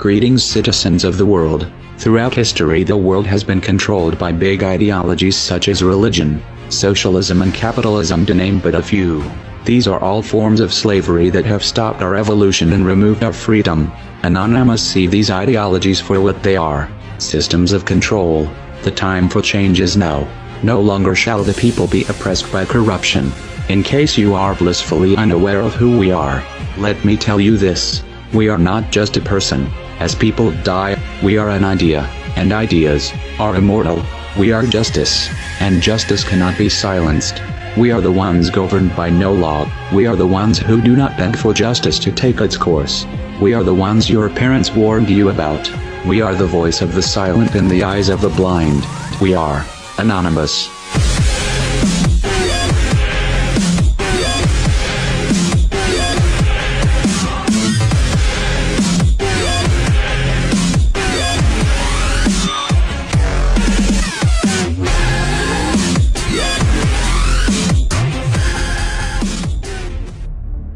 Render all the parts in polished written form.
Greetings, citizens of the world. Throughout history, the world has been controlled by big ideologies such as religion, socialism and capitalism, to name but a few. These are all forms of slavery that have stopped our evolution and removed our freedom. Anonymous see these ideologies for what they are: systems of control. The time for change is now. No longer shall the people be oppressed by corruption. In case you are blissfully unaware of who we are, let me tell you this: we are not just a person. As people die, we are an idea, and ideas are immortal. We are justice, and justice cannot be silenced. We are the ones governed by no law. We are the ones who do not beg for justice to take its course. We are the ones your parents warned you about. We are the voice of the silent in the eyes of the blind. We are Anonymous.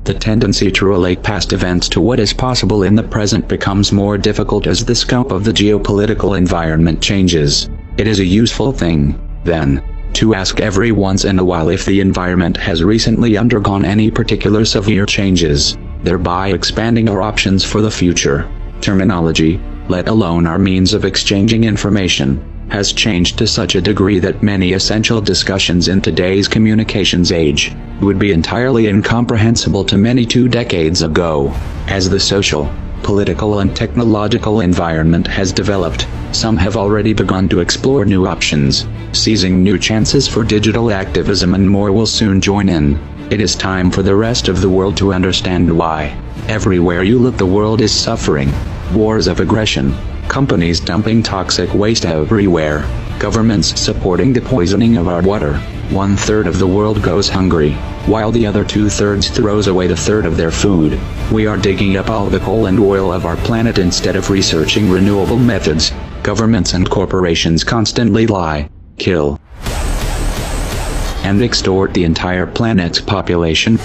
The tendency to relate past events to what is possible in the present becomes more difficult as the scope of the geopolitical environment changes. It is a useful thing, then, to ask every once in a while if the environment has recently undergone any particular severe changes, thereby expanding our options for the future. Terminology, let alone our means of exchanging information, has changed to such a degree that many essential discussions in today's communications age would be entirely incomprehensible to many 2 decades ago. As the social, political and technological environment has developed, some have already begun to explore new options, seizing new chances for digital activism, and more will soon join in. It is time for the rest of the world to understand why. Everywhere you look, the world is suffering. Wars of aggression, companies dumping toxic waste everywhere, governments supporting the poisoning of our water. 1/3 of the world goes hungry, while the other 2/3 throws away the third of their food. We are digging up all the coal and oil of our planet instead of researching renewable methods. Governments and corporations constantly lie, kill, and extort the entire planet's population,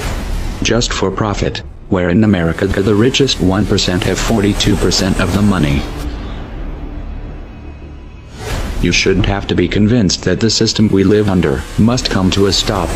just for profit, where in America the richest 1% have 42% of the money. You shouldn't have to be convinced that the system we live under must come to a stop.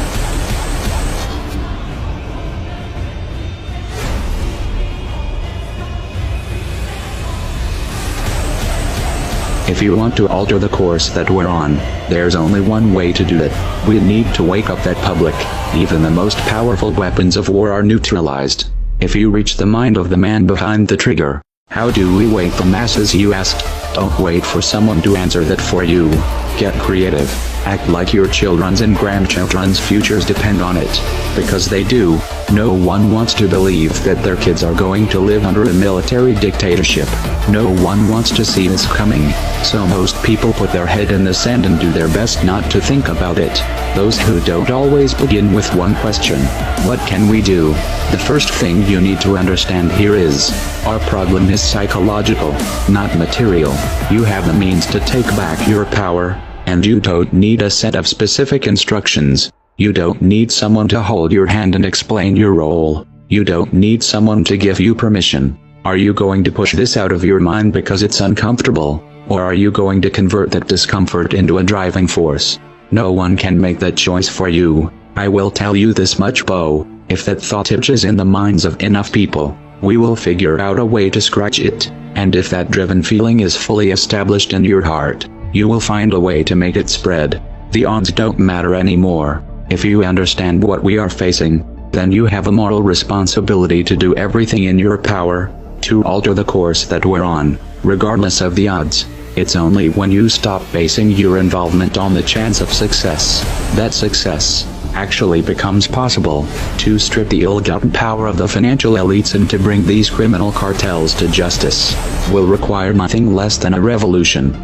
If you want to alter the course that we're on, there's only one way to do it. We need to wake up that public. Even the most powerful weapons of war are neutralized if you reach the mind of the man behind the trigger. How do we wake the masses, you asked? Don't wait for someone to answer that for you. Get creative. Act like your children's and grandchildren's futures depend on it. Because they do. No one wants to believe that their kids are going to live under a military dictatorship. No one wants to see this coming. So most people put their head in the sand and do their best not to think about it. Those who don't always begin with one question: what can we do? The first thing you need to understand here is, our problem is psychological, not material. You have the means to take back your power, and you don't need a set of specific instructions. You don't need someone to hold your hand and explain your role. You don't need someone to give you permission. Are you going to push this out of your mind because it's uncomfortable, or are you going to convert that discomfort into a driving force? No one can make that choice for you. I will tell you this much, Bo: if that thought itches in the minds of enough people, we will figure out a way to scratch it. And if that driven feeling is fully established in your heart, you will find a way to make it spread. The odds don't matter anymore. If you understand what we are facing, then you have a moral responsibility to do everything in your power to alter the course that we're on, regardless of the odds. It's only when you stop basing your involvement on the chance of success that success actually becomes possible. To strip the ill-gotten power of the financial elites and to bring these criminal cartels to justice will require nothing less than a revolution.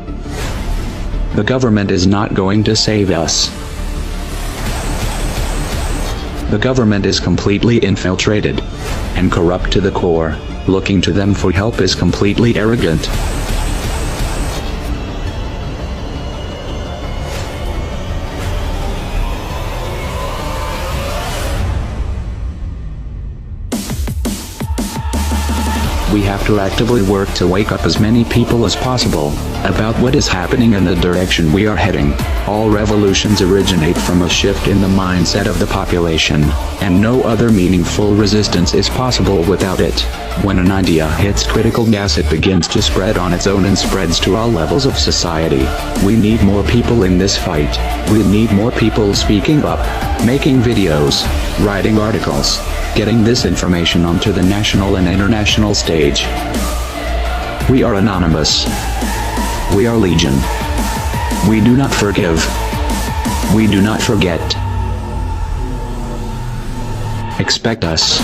The government is not going to save us. The government is completely infiltrated and corrupt to the core. Looking to them for help is completely arrogant. We have to actively work to wake up as many people as possible about what is happening and the direction we are heading. All revolutions originate from a shift in the mindset of the population, and no other meaningful resistance is possible without it. When an idea hits critical mass, it begins to spread on its own and spreads to all levels of society. We need more people in this fight. We need more people speaking up, making videos, writing articles, getting this information onto the national and international stage. We are anonymous. We are legion. We do not forgive. We do not forget. Expect us.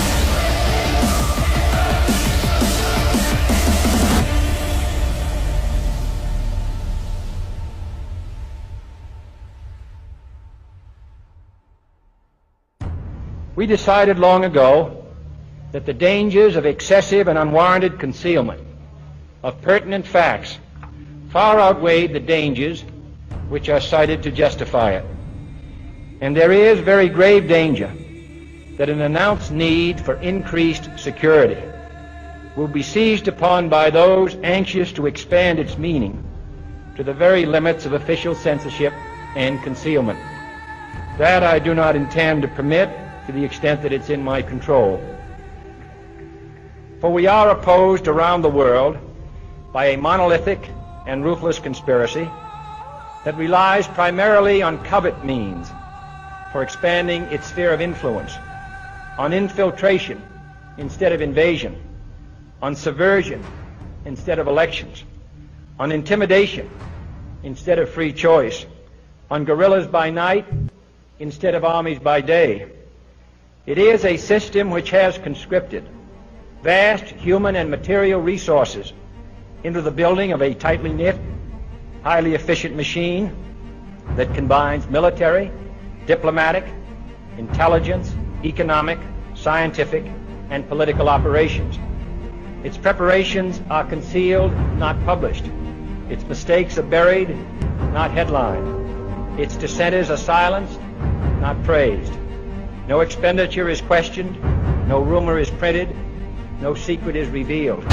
We decided long ago that the dangers of excessive and unwarranted concealment of pertinent facts far outweighed the dangers which are cited to justify it. And there is very grave danger that an announced need for increased security will be seized upon by those anxious to expand its meaning to the very limits of official censorship and concealment. That I do not intend to permit to the extent that it's in my control. For we are opposed around the world by a monolithic and ruthless conspiracy that relies primarily on covert means for expanding its sphere of influence, on infiltration instead of invasion, on subversion instead of elections, on intimidation instead of free choice, on guerrillas by night instead of armies by day. It is a system which has conscripted vast human and material resources into the building of a tightly knit, highly efficient machine that combines military, diplomatic, intelligence, economic, scientific, and political operations. Its preparations are concealed, not published. Its mistakes are buried, not headlined. Its dissenters are silenced, not praised. No expenditure is questioned, no rumor is printed, no secret is revealed.